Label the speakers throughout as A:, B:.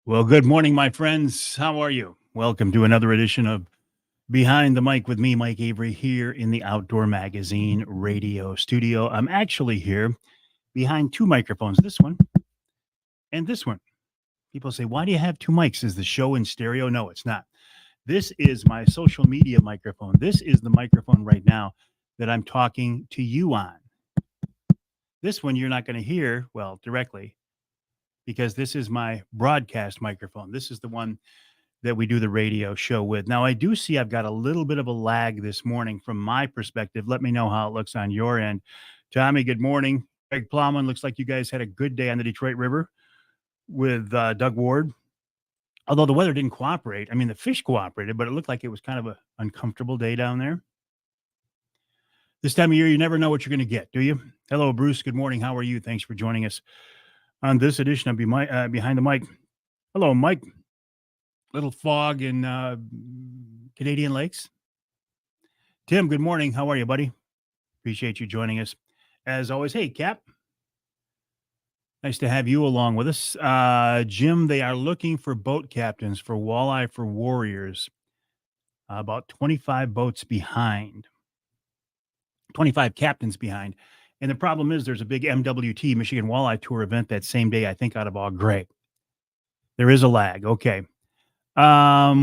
A: Well, good morning, my friends. How are you? Welcome to another edition of Behind the Mic with me, Mike Avery, here in the Outdoor Magazine radio studio. I'm actually here behind two microphones, this one and this one. People say, why do you have two mics? Is the show in stereo? No, it's not. This is my social media microphone. This is the microphone right now that I'm talking to you on. This one you're not going to hear, well, directly, because this is my broadcast microphone. This is the one that we do the radio show with. Now, I do see I've got a little bit of a lag this morning from my perspective. Let me know how it looks on your end. Tommy, good morning. Greg Plowman, looks like you guys had a good day on the Detroit River with Doug Ward. Although the weather didn't cooperate. I mean, the fish cooperated, but it looked like it was kind of an uncomfortable day down there. This time of year, you never know what you're going to get, do you? Hello, Bruce. Good morning. How are you? Thanks for joining us on this edition of Behind the Mic. Hello, Mike. Little fog in Canadian Lakes. Tim, good morning. How are you, buddy? Appreciate you joining us. As always, hey, Cap. Nice to have you along with us. Jim, they are looking for boat captains for Walleye for Warriors. About 25 boats behind. 25 captains behind. And the problem is there's a big MWT, Michigan Walleye Tour event that same day, I think, out of Au Gres. There is a lag. Okay. Let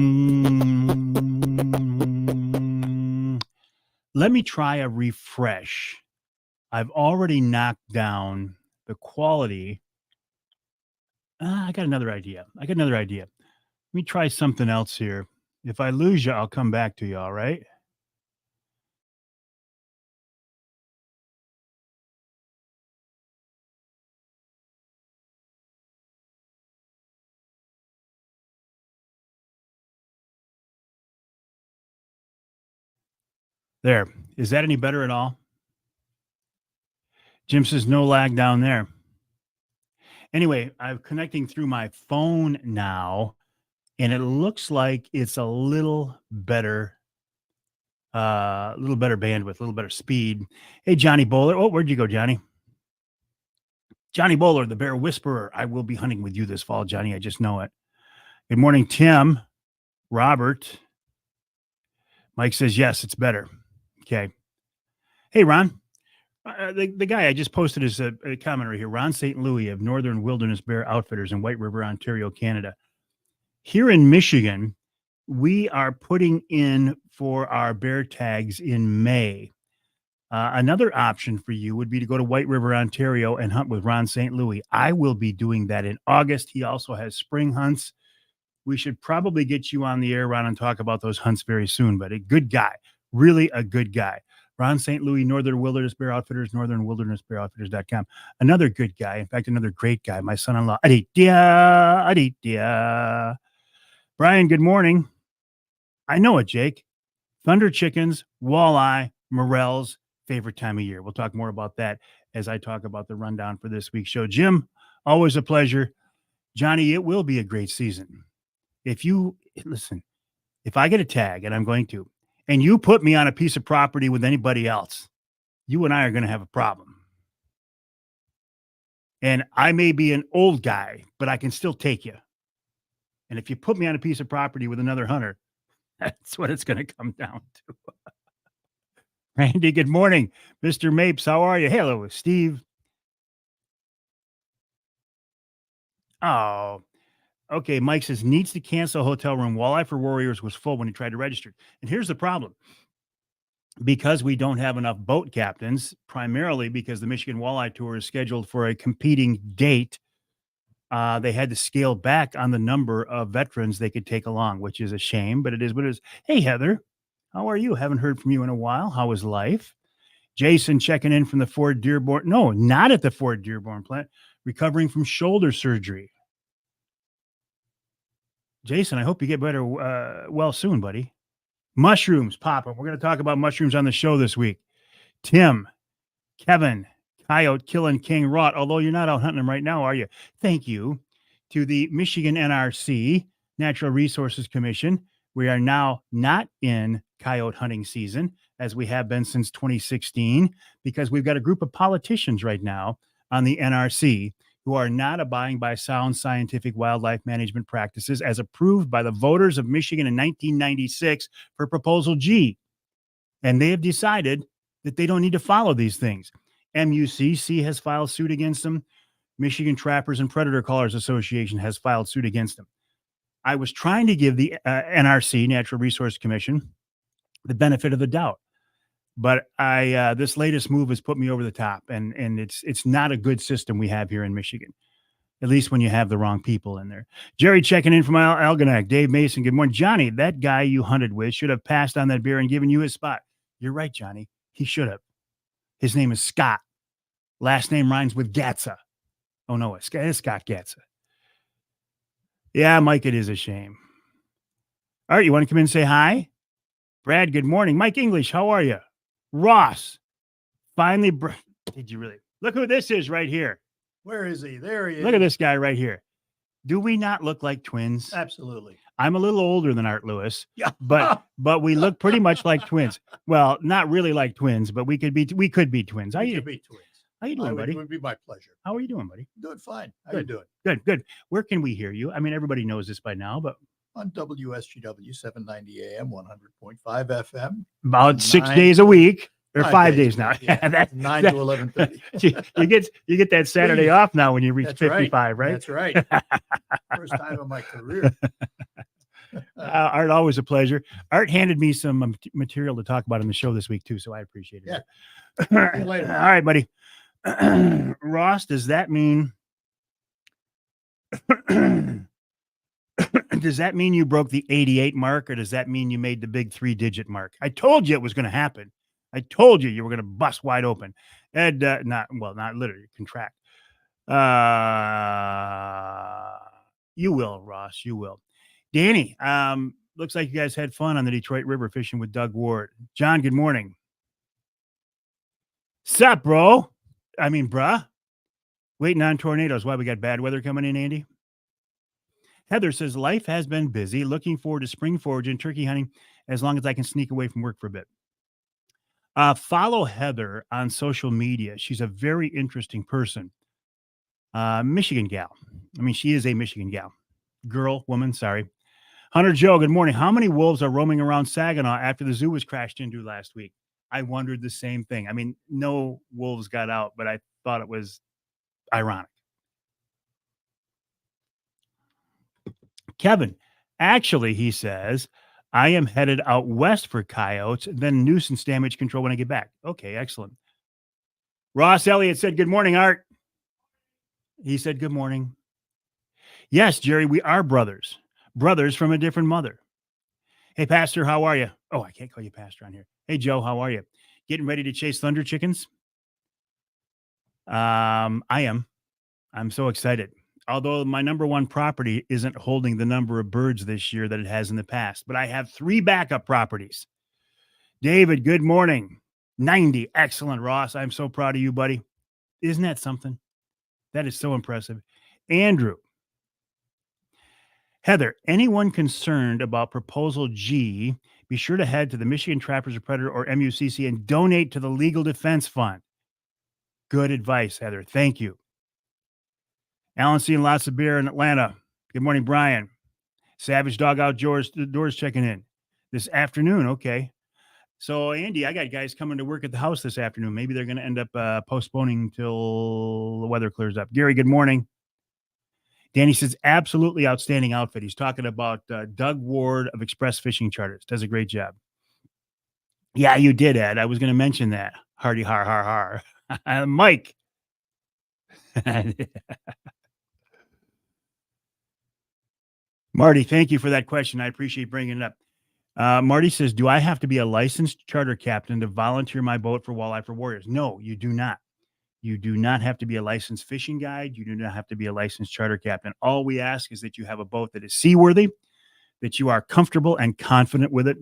A: me try a refresh. I've already knocked down the quality. I got another idea. Let me try something else here. If I lose you, I'll come back to you. All right. There. Is that any better at all? Jim says no lag down there. Anyway, I'm connecting through my phone now, and it looks like it's a little better bandwidth, a little better speed. Hey, Johnny Bowler. Oh, where'd you go, Johnny? Johnny Bowler, the Bear Whisperer. I will be hunting with you this fall, Johnny. I just know it. Good morning, Tim. Robert. Mike says, yes, it's better. Okay. Hey, Ron. The guy I just posted is a commenter here, Ron St. Louis of Northern Wilderness Bear Outfitters in White River, Ontario, Canada. Here in Michigan, we are putting in for our bear tags in May. Another option for you would be to go to White River, Ontario and hunt with Ron St. Louis. I will be doing that in August. He also has spring hunts. We should probably get you on the air, Ron, and talk about those hunts very soon, but a good guy, really a good guy. Ron St. Louis, Northern Wilderness Bear Outfitters, northernwildernessbearoutfitters.com. Another good guy. In fact, another great guy, my son-in-law. Aditya. Brian, good morning. I know it, Jake. Thunder chickens, walleye, morels, favorite time of year. We'll talk more about that as I talk about the rundown for this week's show. Jim, always a pleasure. Johnny, it will be a great season. If I get a tag, and I'm going to, and you put me on a piece of property with anybody else, you and I are going to have a problem. And I may be an old guy, but I can still take you. And if you put me on a piece of property with another hunter, that's what it's going to come down to. Randy, good morning. Mr. Mapes, how are you? Hello, Steve. Oh, okay. Mike says needs to cancel hotel room. Walleye for Warriors was full when he tried to register. And here's the problem. Because we don't have enough boat captains, primarily because the Michigan Walleye Tour is scheduled for a competing date, they had to scale back on the number of veterans they could take along, which is a shame, but it is what it is. Hey, Heather, how are you? Haven't heard from you in a while. How is life? Jason checking in from the Fort Dearborn. No, not at the Fort Dearborn plant, recovering from shoulder surgery. Jason, I hope you get better well soon, buddy. Mushrooms popping. We're going to talk about mushrooms on the show this week. Tim, Kevin, Coyote Killing King Rot. Although you're not out hunting them right now, are you? Thank you to the Michigan NRC, Natural Resources Commission. We are now not in coyote hunting season as we have been since 2016 because we've got a group of politicians right now on the NRC who are not abiding by sound scientific wildlife management practices as approved by the voters of Michigan in 1996 for Proposal G. And they have decided that they don't need to follow these things. MUCC has filed suit against them. Michigan Trappers and Predator Callers Association has filed suit against them. I was trying to give the NRC, Natural Resource Commission, the benefit of the doubt. But this latest move has put me over the top, and it's not a good system we have here in Michigan, at least when you have the wrong people in there. Jerry checking in from Algonac. Dave Mason, good morning. Johnny, that guy you hunted with should have passed on that bear and given you his spot. You're right, Johnny. He should have. His name is Scott. Last name rhymes with Gatza. Oh, no, it's Scott Gatza. Yeah, Mike, it is a shame. All right, you want to come in and say hi? Brad, good morning. Mike English, how are you? Ross, finally, did you really? Look who this is right here.
B: Where is he? There he is.
A: Look at this guy right here. Do we not look like twins?
B: Absolutely.
A: I'm a little older than Art Lewis,
B: Yeah.
A: but we look pretty much like twins. Well, not really like twins, but we could be twins.
B: We could be twins.
A: How you doing, buddy?
B: It would be my pleasure.
A: How are you doing, buddy?
B: Doing fine. How
A: Good.
B: you doing?
A: Good. Where can we hear you? I mean, everybody knows this by now, but
B: On WSGW 790 AM, 100.5 FM.
A: about 6
B: 9
A: days a week or
B: 5
A: 5
B: days
A: days
B: a
A: now.
B: week, yeah.
A: That's
B: 9 to 11:30.
A: you get that Saturday off now when you reach
B: That's
A: 55, right?
B: That's right. First time in my career.
A: Art, always a pleasure. Art handed me some material to talk about on the show this week too, so I appreciate it.
B: Yeah. See you later.
A: All right, buddy. Ross, does that mean does that mean you broke the 88 mark, or does that mean you made the big 3-digit mark? I told you it was going to happen. I told you were going to bust wide open. And not literally, contract. You will, Ross. You will. Danny, looks like you guys had fun on the Detroit River fishing with Doug Ward. John, good morning. Sup, bro? I mean, bruh. Waiting on tornadoes. Why, we got bad weather coming in, Andy? Heather says, life has been busy. Looking forward to spring forage and turkey hunting as long as I can sneak away from work for a bit. Follow Heather on social media. She's a very interesting person. Michigan gal. I mean, she is a Michigan gal. Woman, sorry. Hunter Joe, good morning. How many wolves are roaming around Saginaw after the zoo was crashed into last week? I wondered the same thing. I mean, no wolves got out, but I thought it was ironic. Kevin, actually, he says, I am headed out west for coyotes, then nuisance damage control when I get back. Okay, excellent. Ross Elliott said, good morning, Art. He said, good morning. Yes, Jerry, we are brothers. Brothers from a different mother. Hey, Pastor, how are you? Oh, I can't call you Pastor on here. Hey, Joe, how are you? Getting ready to chase thunder chickens? I am. I'm so excited. Although my number one property isn't holding the number of birds this year that it has in the past, but I have 3 backup properties. David, good morning. 90. Excellent, Ross. I'm so proud of you, buddy. Isn't that something? That is so impressive. Andrew. Heather, anyone concerned about Proposal G, be sure to head to the Michigan Trappers or Predator or MUCC and donate to the Legal Defense Fund. Good advice, Heather. Thank you. Alan seeing lots of beer in Atlanta. Good morning, Brian. Savage Dog Outdoors checking in this afternoon. Okay. So, Andy, I got guys coming to work at the house this afternoon. Maybe they're going to end up postponing till the weather clears up. Gary, good morning. Danny says, absolutely outstanding outfit. He's talking about Doug Ward of Express Fishing Charters. Does a great job. Yeah, you did, Ed. I was going to mention that. Hardy har har har. Mike. Marty, thank you for that question. I appreciate bringing it up. Marty says, do I have to be a licensed charter captain to volunteer my boat for Walleye for Warriors? No, you do not. You do not have to be a licensed fishing guide. You do not have to be a licensed charter captain. All we ask is that you have a boat that is seaworthy, that you are comfortable and confident with it,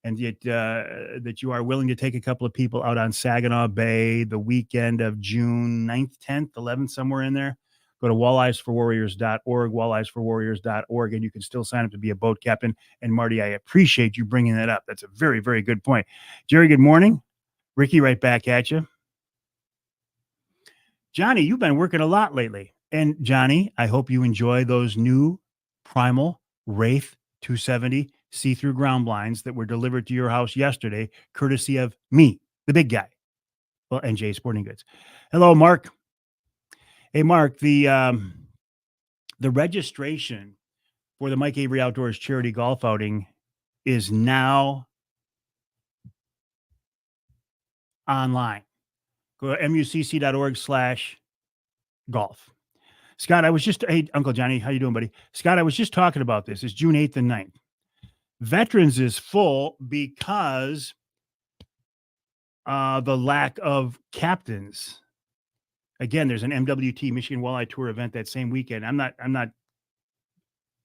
A: and yet that you are willing to take a couple of people out on Saginaw Bay the weekend of June 9th, 10th, 11th, somewhere in there. Go to walleyesforwarriors.org, walleyesforwarriors.org, and you can still sign up to be a boat captain. And Marty, I appreciate you bringing that up. That's a very, very good point. Jerry, good morning. Ricky, right back at you. Johnny, you've been working a lot lately. And Johnny, I hope you enjoy those new Primal Wraith 270 see-through ground blinds that were delivered to your house yesterday, courtesy of me, the big guy. Well, NJ Sporting Goods. Hello, Mark. Hey, Mark, the registration for the Mike Avery Outdoors charity golf outing is now online. Go to mucc.org/golf. Scott, I was just, hey, Uncle Johnny, how you doing, buddy? Scott, I was just talking about this. It's June 8th and 9th. Veterans is full because the lack of captains. Again, there's an MWT Michigan Walleye Tour event that same weekend. I'm not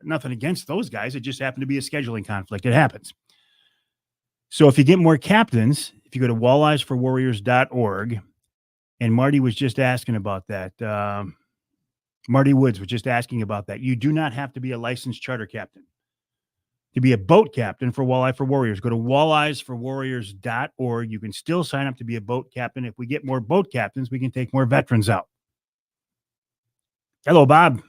A: nothing against those guys. It just happened to be a scheduling conflict. It happens. So if you get more captains, if you go to walleyesforwarriors.org, and Marty was just asking about that. Marty Woods was just asking about that. You do not have to be a licensed charter captain to be a boat captain for Walleye for Warriors. Go to walleyesforwarriors.org. You can still sign up to be a boat captain. If we get more boat captains, we can take more veterans out. Hello, Bob.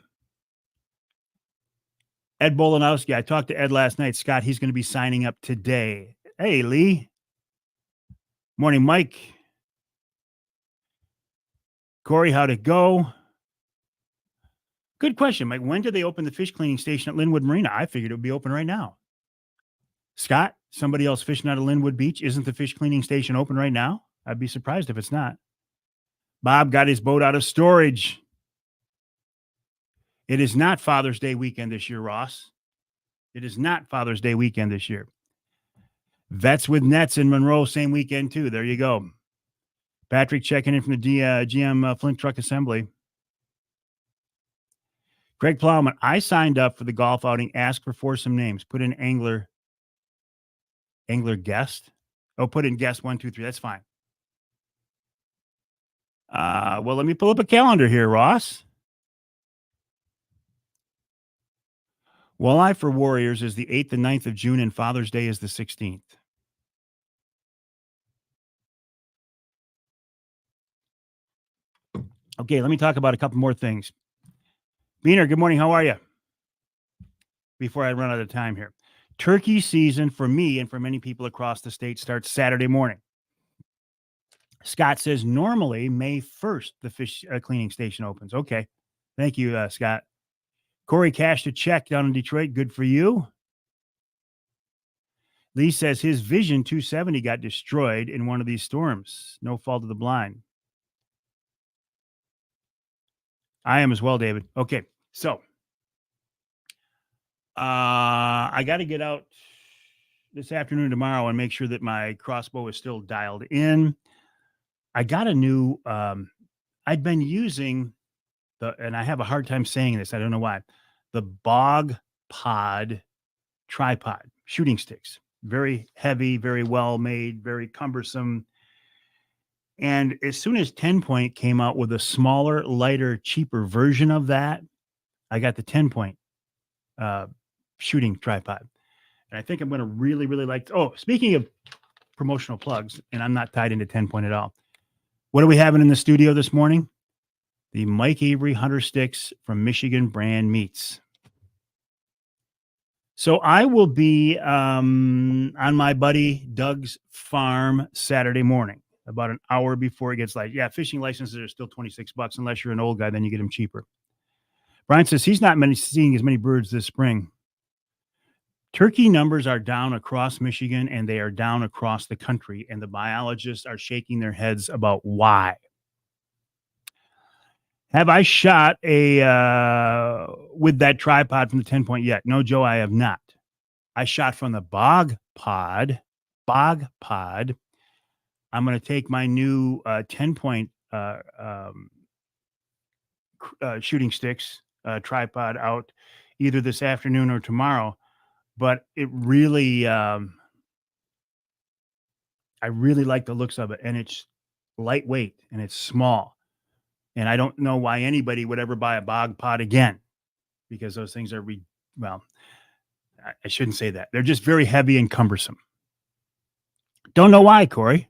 A: Ed Bolanowski. I talked to Ed last night. Scott, he's going to be signing up today. Hey, Lee. Morning, Mike. Corey, how'd it go? Good question, Mike. When did they open the fish cleaning station at Linwood Marina? I figured it would be open right now. Scott, somebody else fishing out of Linwood Beach. Isn't the fish cleaning station open right now? I'd be surprised if it's not. Bob got his boat out of storage. It is not Father's Day weekend this year, Ross. It is not Father's Day weekend this year. Vets with Nets in Monroe, same weekend too. There you go. Patrick checking in from the GM Flint Truck Assembly. Greg Plowman, I signed up for the golf outing. Ask for foursome names. Put in angler guest. Oh, put in guest 1, 2, 3. That's fine. Well, let me pull up a calendar here, Ross. Walleye for Warriors is the 8th and 9th of June, and Father's Day is the 16th. Okay, let me talk about a couple more things. Beaner, good morning. How are you? Before I run out of time here. Turkey season for me and for many people across the state starts Saturday morning. Scott says normally May 1st, the fish cleaning station opens. Okay. Thank you, Scott. Corey cashed a check down in Detroit. Good for you. Lee says his Vision 270 got destroyed in one of these storms. No fault of the blind. I am as well, David. Okay. So I got to get out this afternoon, tomorrow, and make sure that my crossbow is still dialed in. I got a new, I'd been using and I have a hard time saying this. I don't know why. The Bog Pod tripod shooting sticks. Very heavy, very well made, very cumbersome. And as soon as 10 Point came out with a smaller, lighter, cheaper version of that, I got the 10 Point shooting tripod. And I think I'm going to really, really like. Oh, speaking of promotional plugs, and I'm not tied into 10 Point at all. What are we having in the studio this morning? The Mike Avery Hunter Sticks from Michigan Brand Meats. So I will be on my buddy Doug's farm Saturday morning, about an hour before it gets light. Yeah, fishing licenses are still $26 unless you're an old guy, then you get them cheaper. Brian says he's not seeing as many birds this spring. Turkey numbers are down across Michigan, and they are down across the country, and the biologists are shaking their heads about why. Have I shot with that tripod from the 10 Point yet? No, Joe, I have not. I shot from the Bog Pod. I'm going to take my new 10 Point shooting sticks tripod out either this afternoon or tomorrow. But it really, I really like the looks of it, and it's lightweight and it's small. And I don't know why anybody would ever buy a Bog Pod again, because those things are, well, I shouldn't say that. They're just very heavy and cumbersome. Don't know why, Corey.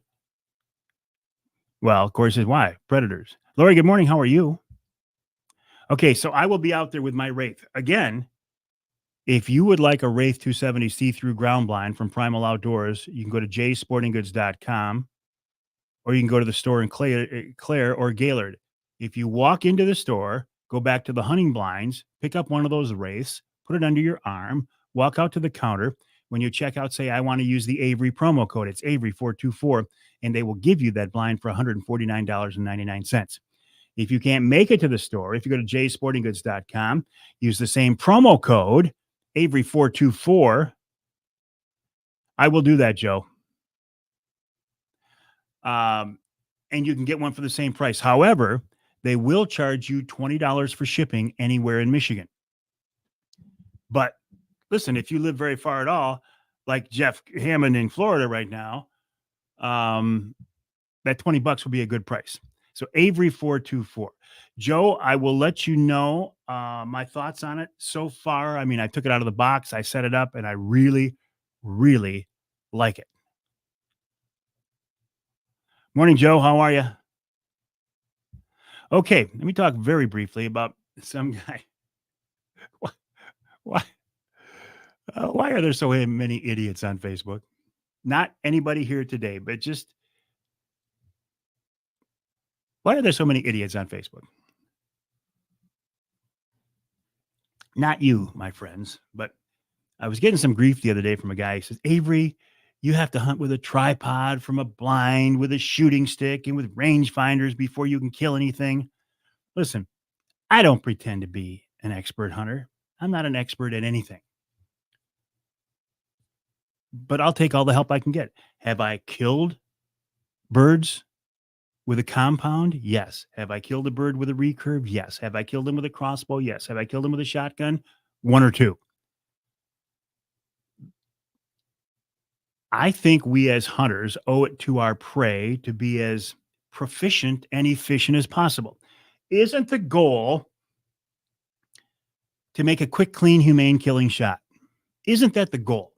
A: Well, Corey says, why? Predators. Lori, good morning. How are you? Okay, so I will be out there with my Wraith. Again, if you would like a Wraith 270 see-through ground blind from Primal Outdoors, you can go to jsportinggoods.com or you can go to the store in Clare or Gaylord. If you walk into the store, go back to the hunting blinds, pick up one of those Wraiths, put it under your arm, walk out to the counter. When you check out, say, I want to use the Avery promo code. It's Avery424, and they will give you that blind for $149.99. If you can't make it to the store, if you go to jsportinggoods.com, use the same promo code, Avery424. I will do that, Joe. And you can get one for the same price. However, they will charge you $20 for shipping anywhere in Michigan. But listen, if you live very far at all, like Jeff Hammond in Florida right now, that $20 will be a good price. So Avery 424. Joe, I will let you know my thoughts on it so far. I mean, I took it out of the box, I set it up, and I really, really like it. Morning, Joe. How are you? Okay, let me talk very briefly about some guy. Why are there so many idiots on Facebook? Not anybody here today, but just why are there so many idiots on Facebook? Not you, my friends, but I was getting some grief the other day from a guy. He says, Avery, you have to hunt with a tripod from a blind, with a shooting stick, and with rangefinders before you can kill anything. Listen, I don't pretend to be an expert hunter. I'm not an expert at anything. But I'll take all the help I can get. Have I killed birds with a compound? Yes. Have I killed a bird with a recurve? Yes. Have I killed him with a crossbow? Yes. Have I killed him with a shotgun? One or two. I think we as hunters owe it to our prey to be as proficient and efficient as possible. Isn't the goal to make a quick, clean, humane killing shot? Isn't that the goal?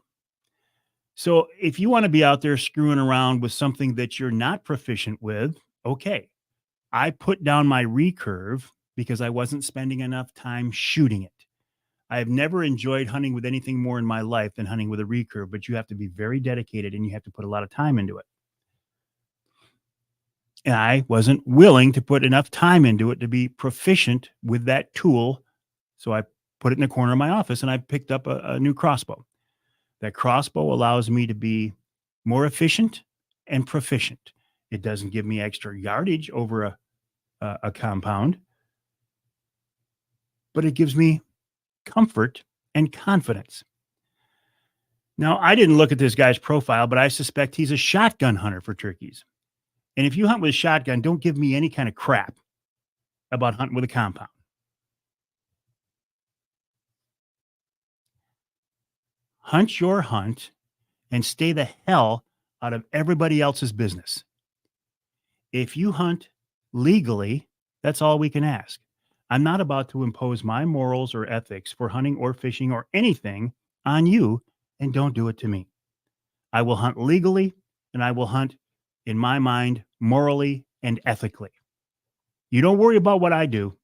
A: So if you want to be out there screwing around with something that you're not proficient with, okay. I put down my recurve because I wasn't spending enough time shooting it. I have never enjoyed hunting with anything more in my life than hunting with a recurve, but you have to be very dedicated and you have to put a lot of time into it. And I wasn't willing to put enough time into it to be proficient with that tool. So I put it in the corner of my office and I picked up a new crossbow. That crossbow allows me to be more efficient and proficient. It doesn't give me extra yardage over a compound, but it gives me comfort and confidence. Now, I didn't look at this guy's profile, but I suspect he's a shotgun hunter for turkeys. And if you hunt with a shotgun, don't give me any kind of crap about hunting with a compound. Hunt your hunt and stay the hell out of everybody else's business. If you hunt legally, that's all we can ask. I'm not about to impose my morals or ethics for hunting or fishing or anything on you, and don't do it to me. I will hunt legally, and I will hunt, in my mind, morally and ethically. You don't worry about what I do.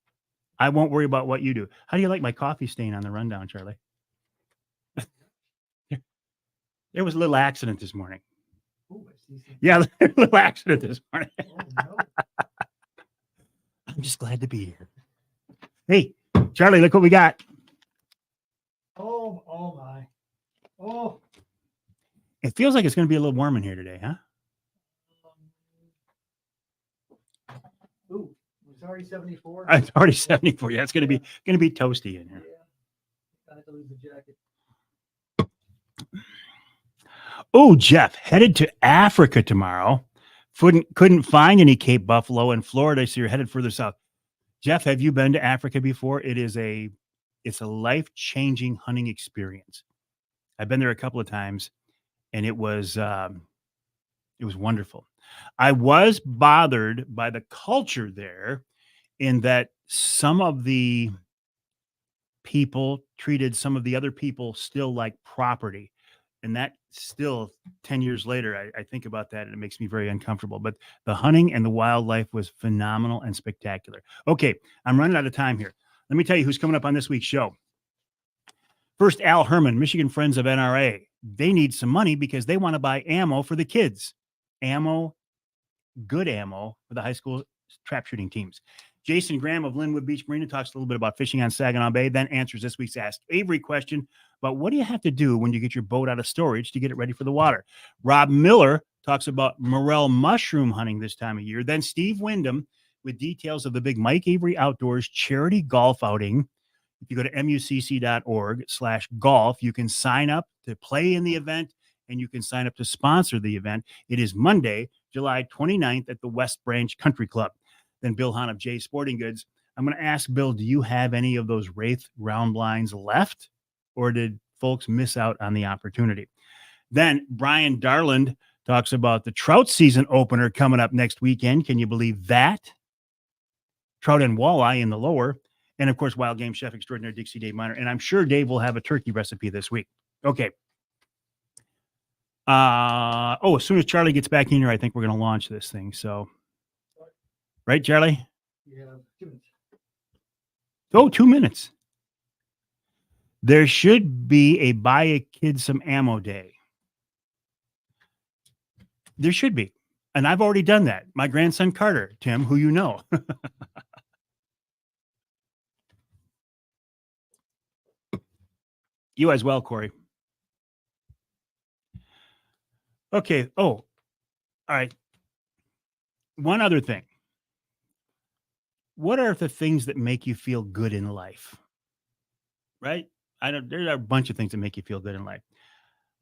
A: I won't worry about what you do. How do you like my coffee stain on the rundown, Charlie? There was a little accident this morning.
B: Ooh, I see some-
A: Yeah, a little accident this morning.
B: Oh, no.
A: I'm just glad to be here. Hey, Charlie, look what we got.
B: Oh my. Oh.
A: It feels like it's going to be a little warm in here today, huh?
B: Ooh, it's already 74.
A: It's already 74. Yeah, it's going to be toasty in here.
B: I had to lose the jacket.
A: Oh, Jeff, headed to Africa tomorrow. Couldn't find any Cape Buffalo in Florida, so you're headed further south. Jeff, have you been to Africa before? It's a life-changing hunting experience. I've been there a couple of times, and it was wonderful. I was bothered by the culture there, in that some of the people treated some of the other people still like property. And that still 10 years later, I think about that and it makes me very uncomfortable. But the hunting and the wildlife was phenomenal and spectacular. Okay, I'm running out of time here. Let me tell you who's coming up on this week's show. First, Al Herman, Michigan Friends of NRA. They need some money because they want to buy ammo for the kids. Ammo, good ammo for the high school trap shooting teams. Jason Graham of Linwood Beach Marina talks a little bit about fishing on Saginaw Bay, then answers this week's Ask Avery question about what do you have to do when you get your boat out of storage to get it ready for the water. Rob Miller talks about morel mushroom hunting this time of year. Then Steve Wyndham with details of the big Mike Avery Outdoors charity golf outing. If you go to mucc.org/golf, you can sign up to play in the event and you can sign up to sponsor the event. It is Monday, July 29th at the West Branch Country Club. Then Bill Hahn of Jay Sporting Goods. I'm going to ask Bill, do you have any of those Wraith round blinds left, or did folks miss out on the opportunity? Then Brian Darland talks about the trout season opener coming up next weekend. Can you believe that? Trout and walleye in the lower. And, of course, wild game chef extraordinaire Dixie Dave Miner. And I'm sure Dave will have a turkey recipe this week. Okay. As soon as Charlie gets back in here, I think we're going to launch this thing. So, right, Charlie?
B: Yeah, 2 minutes.
A: Oh, 2 minutes. There should be a buy a kid some ammo day. There should be. And I've already done that. My grandson Carter, Tim, who you know. You as well, Corey. Okay. Oh, all right. One other thing. What are the things that make you feel good in life? Right? There are a bunch of things that make you feel good in life.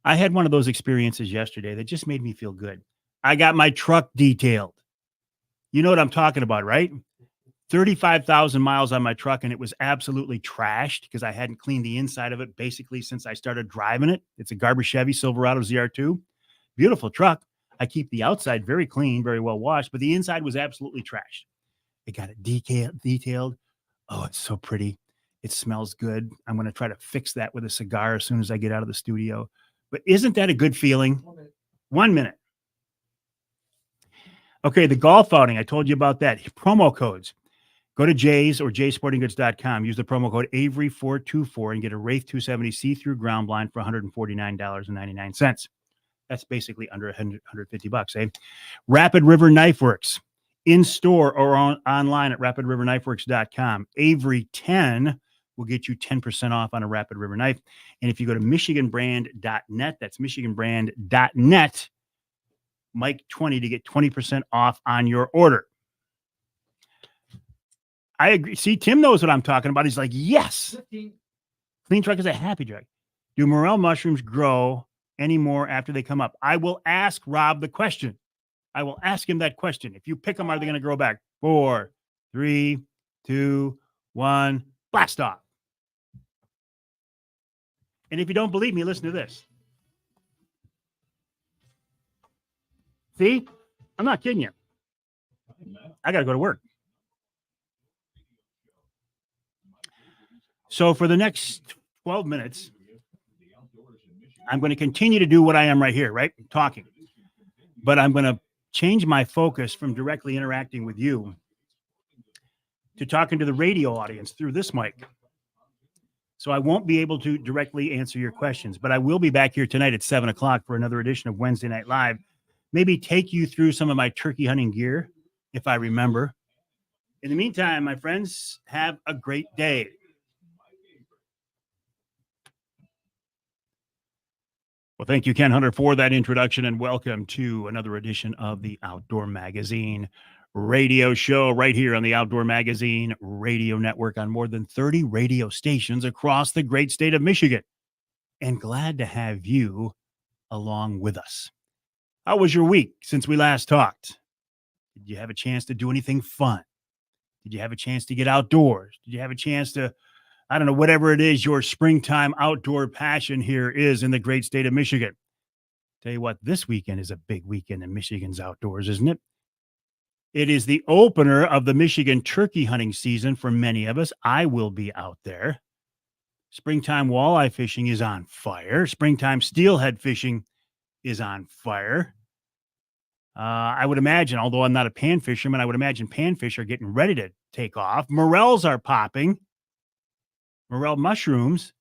A: I had one of those experiences yesterday that just made me feel good. I got my truck detailed. You know what I'm talking about, right? 35,000 miles on my truck, and it was absolutely trashed because I hadn't cleaned the inside of it basically since I started driving it. It's a Garber Chevy Silverado ZR2. Beautiful truck. I keep the outside very clean, very well washed, but the inside was absolutely trashed. It got it detailed. Oh, it's so pretty. It smells good. I'm going to try to fix that with a cigar as soon as I get out of the studio. But isn't that a good feeling? 1 minute. Okay, the golf outing. I told you about that. Promo codes. Go to Jay's or jaysportinggoods.com. Use the promo code Avery424 and get a Wraith 270 see-through ground blind for $149.99. That's basically under $150, eh? Rapid River Knife Works. In store or online at rapidriverknifeworks.com. Avery 10 will get you 10% off on a Rapid River knife. And if you go to michiganbrand.net, that's michiganbrand.net, Mike 20 to get 20% off on your order. I agree. See, Tim knows what I'm talking about. He's like, yes. 15. Clean truck is a happy truck. Do morel mushrooms grow anymore after they come up? I will ask Rob the question. I will ask him that question. If you pick them, are they going to grow back? 4, 3, 2, 1, blast off. And if you don't believe me, listen to this. See? I'm not kidding you. I got to go to work. So for the next 12 minutes, I'm going to continue to do what I am right here, right? Talking. But I'm going to change my focus from directly interacting with you to talking to the radio audience through this mic. So I won't be able to directly answer your questions, but I will be back here tonight at 7 o'clock for another edition of Wednesday Night Live. Maybe take you through some of my turkey hunting gear, if I remember. In the meantime, my friends, have a great day. Well, thank you, Ken Hunter, for that introduction, and welcome to another edition of the Outdoor Magazine radio show right here on the Outdoor Magazine radio network on more than 30 radio stations across the great state of Michigan. And glad to have you along with us. How was your week since we last talked? Did you have a chance to do anything fun? Did you have a chance to get outdoors? Did you have a chance to, I don't know, whatever it is your springtime outdoor passion here is in the great state of Michigan? Tell you what, this weekend is a big weekend in Michigan's outdoors, isn't it? It is the opener of the Michigan turkey hunting season for many of us. I will be out there. Springtime walleye fishing is on fire. Springtime steelhead fishing is on fire. I would imagine, although I'm not a pan fisherman, I would imagine panfish are getting ready to take off. Morels are popping. morel mushrooms,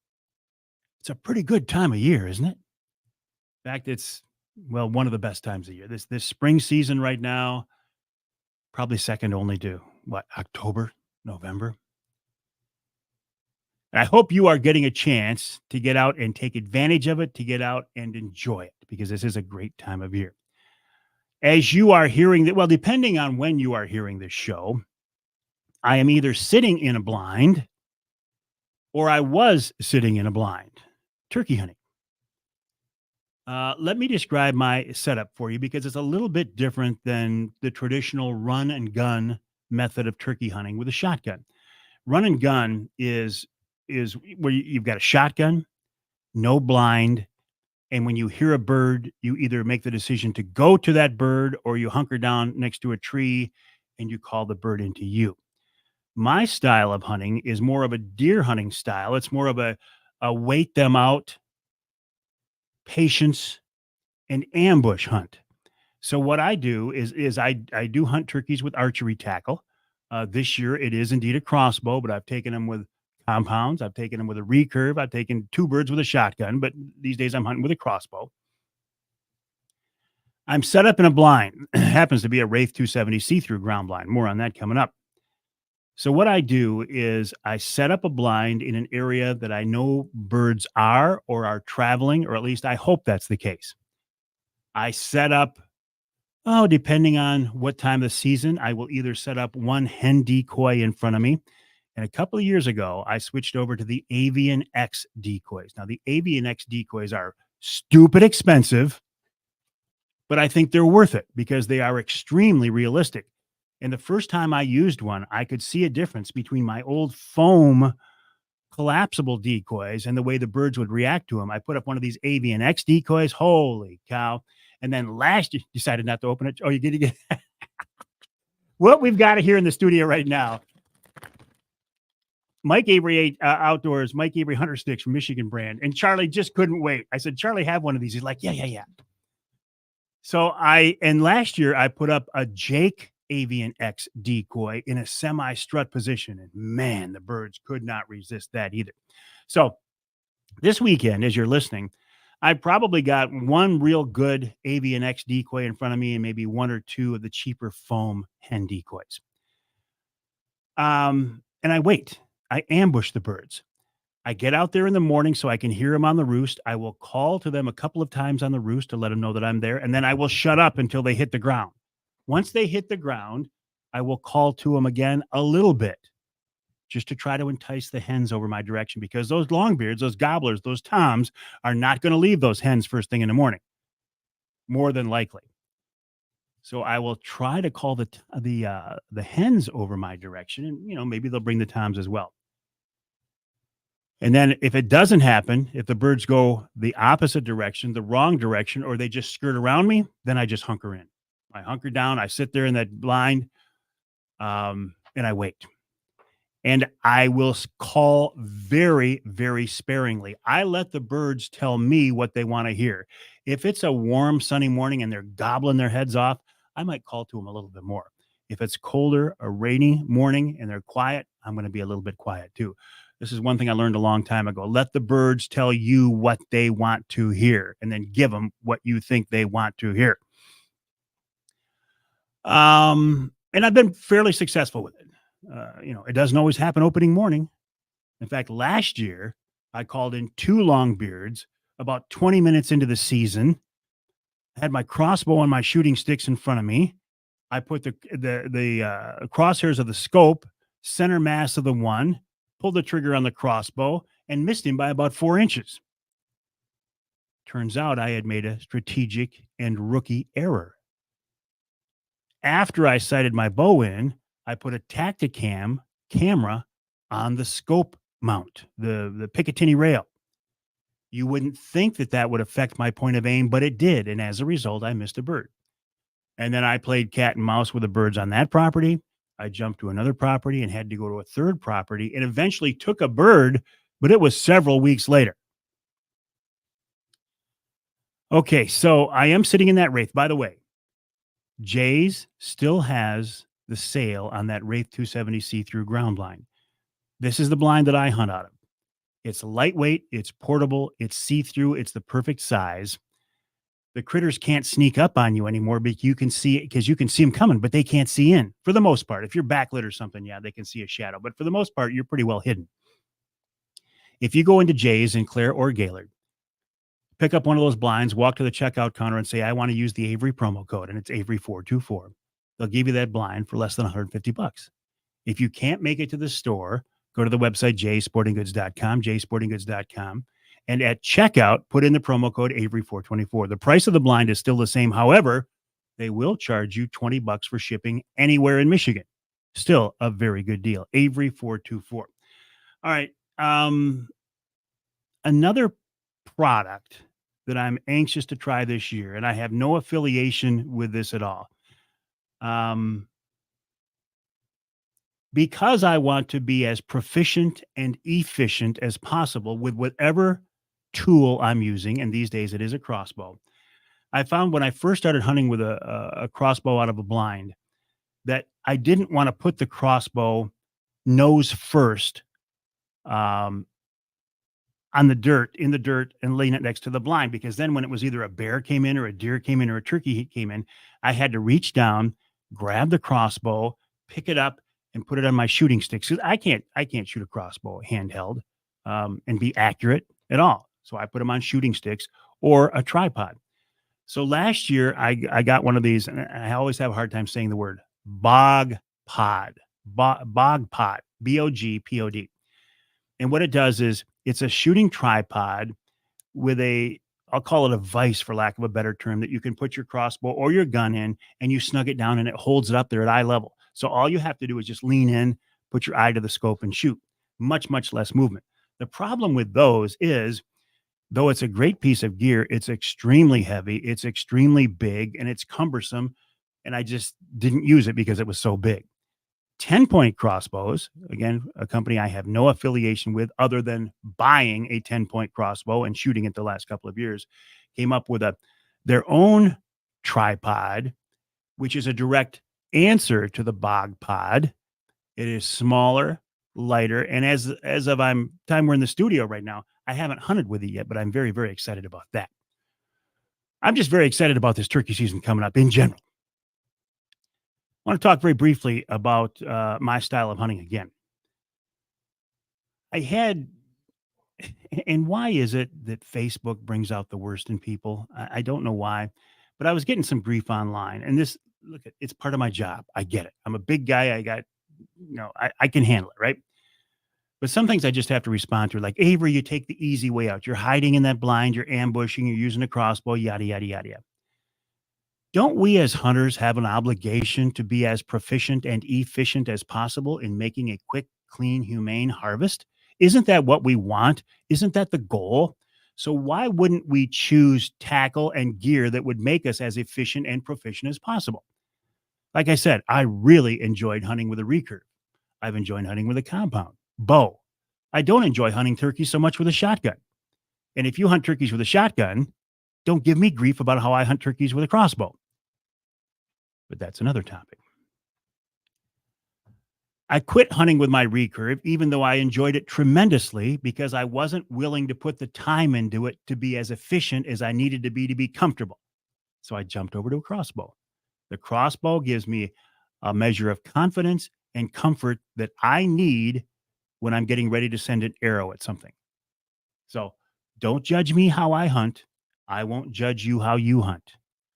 A: it's a pretty good time of year, isn't it? In fact, it's well, one of the best times of year. This spring season right now, probably second only to what, October, November. And I hope you are getting a chance to get out and take advantage of it, to get out and enjoy it, because this is a great time of year. As you are hearing that, well, depending on when you are hearing this show, I am either sitting in a blind or I was sitting in a blind turkey hunting. Let me describe my setup for you because it's a little bit different than the traditional run and gun method of turkey hunting with a shotgun. Run and gun is where you've got a shotgun, no blind, and when you hear a bird, you either make the decision to go to that bird or you hunker down next to a tree and you call the bird into you. My style of hunting is more of a deer hunting style. It's more of a wait them out, patience, and ambush hunt. So what I do is I do hunt turkeys with archery tackle. This year it is indeed a crossbow, but I've taken them with compounds. I've taken them with a recurve. I've taken two birds with a shotgun, but these days I'm hunting with a crossbow. I'm set up in a blind. It happens to be a Wraith 270 see-through ground blind. More on that coming up. So what I do is I set up a blind in an area that I know birds are or are traveling, or at least I hope that's the case. I set up, oh, depending on what time of the season, I will either set up one hen decoy in front of me. And a couple of years ago, I switched over to the Avian X decoys. Now, the Avian X decoys are stupid expensive, but I think they're worth it because they are extremely realistic. And the first time I used one, I could see a difference between my old foam collapsible decoys and the way the birds would react to them. I put up one of these Avian X decoys. Holy cow. And then last year, decided not to open it. Oh, you did get what we've got here in the studio right now. Mike Avery Outdoors, Mike Avery Hunter Sticks from Michigan brand. And Charlie just couldn't wait. I said, Charlie, have one of these. He's like, yeah. So last year I put up a Jake Avian X decoy in a semi strut position. And man, the birds could not resist that either. So this weekend, as you're listening, I probably got one real good Avian X decoy in front of me and maybe one or two of the cheaper foam hen decoys. And I wait. I ambush the birds. I get out there in the morning so I can hear them on the roost. I will call to them a couple of times on the roost to let them know that I'm there. And then I will shut up until they hit the ground. Once they hit the ground, I will call to them again a little bit just to try to entice the hens over my direction because those longbeards, those gobblers, those toms are not going to leave those hens first thing in the morning, more than likely. So I will try to call the hens over my direction and, maybe they'll bring the toms as well. And then if it doesn't happen, if the birds go the opposite direction, the wrong direction, or they just skirt around me, then I just hunker in. I hunker down, I sit there in that blind, and I wait. And I will call very, very sparingly. I let the birds tell me what they want to hear. If it's a warm, sunny morning and they're gobbling their heads off, I might call to them a little bit more. If it's colder, a rainy morning, and they're quiet, I'm going to be a little bit quiet too. This is one thing I learned a long time ago. Let the birds tell you what they want to hear and then give them what you think they want to hear. And I've been fairly successful with it. It doesn't always happen opening morning. In fact, last year I called in two longbeards about 20 minutes into the season. I had my crossbow and my shooting sticks in front of me. I put the crosshairs of the scope, center mass of the one, pulled the trigger on the crossbow, and missed him by about 4 inches. Turns out I had made a strategic and rookie error. After I sighted my bow in, I put a Tacticam camera on the scope mount, the Picatinny rail. You wouldn't think that would affect my point of aim, but it did. And as a result, I missed a bird. And then I played cat and mouse with the birds on that property. I jumped to another property and had to go to a third property and eventually took a bird, but it was several weeks later. Okay, so I am sitting in that Wraith. By the way, Jay's still has the sale on that Wraith 270 see-through ground blind. This is the blind that I hunt out of. It's lightweight, it's portable, it's see-through, it's the perfect size. The critters can't sneak up on you anymore, but you can see it because you can see them coming, but they can't see in for the most part. If you're backlit or something, yeah, they can see a shadow, but for the most part, you're pretty well hidden. If you go into Jay's in Clare or Gaylord, pick up one of those blinds, walk to the checkout counter and say, I want to use the Avery promo code, and it's Avery424. They'll give you that blind for less than $150. If you can't make it to the store, go to the website, jsportinggoods.com, jsportinggoods.com. And at checkout, put in the promo code Avery424. The price of the blind is still the same. However, they will charge you $20 for shipping anywhere in Michigan. Still a very good deal. Avery424. All right. Another product that I'm anxious to try this year, and I have no affiliation with this at all. Because I want to be as proficient and efficient as possible with whatever tool I'm using, and these days it is a crossbow. I found when I first started hunting with a crossbow out of a blind that I didn't want to put the crossbow nose first in the dirt and laying it next to the blind, because then when it was either a bear came in or a deer came in or a turkey came in, I had to reach down, grab the crossbow, pick it up, and put it on my shooting sticks. I can't shoot a crossbow handheld and be accurate at all. So I put them on shooting sticks or a tripod. So last year I got one of these, and I always have a hard time saying the word bog pod, BOGPOD. And what it does is it's a shooting tripod with I'll call it a vise for lack of a better term, that you can put your crossbow or your gun in and you snug it down and it holds it up there at eye level. So all you have to do is just lean in, put your eye to the scope and shoot. Much, much less movement. The problem with those is, though it's a great piece of gear, it's extremely heavy, it's extremely big, and it's cumbersome. And I just didn't use it because it was so big. 10-point crossbows, again, a company I have no affiliation with other than buying a 10-point crossbow and shooting it the last couple of years, came up with their own tripod, which is a direct answer to the Bog Pod. It is smaller, lighter, and as of time we're in the studio right now, I haven't hunted with it yet, but I'm very, very excited about that. I'm just very excited about this turkey season coming up in general. I want to talk very briefly about my style of hunting again. And why is it that Facebook brings out the worst in people? I don't know why, but I was getting some grief online, and it's part of my job. I get it. I'm a big guy. I can handle it, right? But some things I just have to respond to, like, Avery, you take the easy way out. You're hiding in that blind, you're ambushing, you're using a crossbow, yada, yada, yada, yada. Don't we as hunters have an obligation to be as proficient and efficient as possible in making a quick, clean, humane harvest? Isn't that what we want? Isn't that the goal? So why wouldn't we choose tackle and gear that would make us as efficient and proficient as possible? Like I said, I really enjoyed hunting with a recurve. I've enjoyed hunting with a compound bow. I don't enjoy hunting turkeys so much with a shotgun. And if you hunt turkeys with a shotgun, don't give me grief about how I hunt turkeys with a crossbow. But that's another topic. I quit hunting with my recurve, even though I enjoyed it tremendously, because I wasn't willing to put the time into it to be as efficient as I needed to be comfortable. So I jumped over to a crossbow. The crossbow gives me a measure of confidence and comfort that I need when I'm getting ready to send an arrow at something. So don't judge me how I hunt. I won't judge you how you hunt.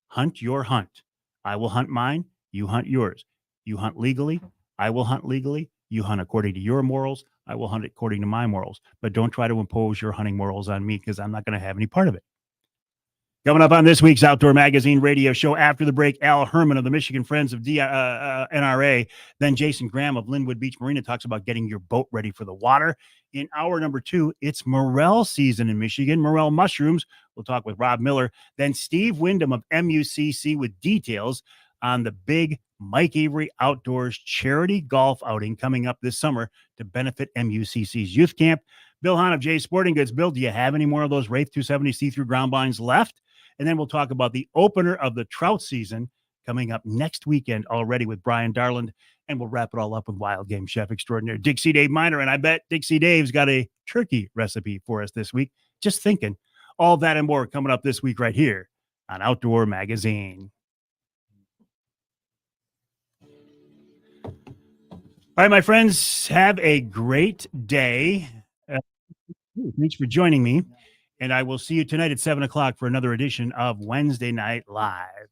A: Hunt your hunt. I will hunt mine. You hunt yours. You hunt legally. I will hunt legally. You hunt according to your morals. I will hunt according to my morals. But don't try to impose your hunting morals on me, because I'm not going to have any part of it. Coming up on this week's Outdoor Magazine radio show, after the break, Al Herman of the Michigan Friends of NRA, then Jason Graham of Linwood Beach Marina talks about getting your boat ready for the water. In hour number 2, it's morel season in Michigan, morel mushrooms. We'll talk with Rob Miller. Then Steve Wyndham of MUCC with details on the big Mike Avery Outdoors charity golf outing coming up this summer to benefit MUCC's youth camp. Bill Hahn of Jay Sporting Goods. Bill, do you have any more of those Wraith 270 see-through ground blinds left? And then we'll talk about the opener of the trout season coming up next weekend already with Brian Darland And we'll wrap it all up with Wild Game Chef Extraordinaire Dixie Dave Miner. And I bet Dixie Dave's got a turkey recipe for us this week. Just thinking. All that and more coming up this week right here on Outdoor Magazine. All right, my friends, have a great day. Thanks for joining me. And I will see you tonight at 7 o'clock for another edition of Wednesday Night Live.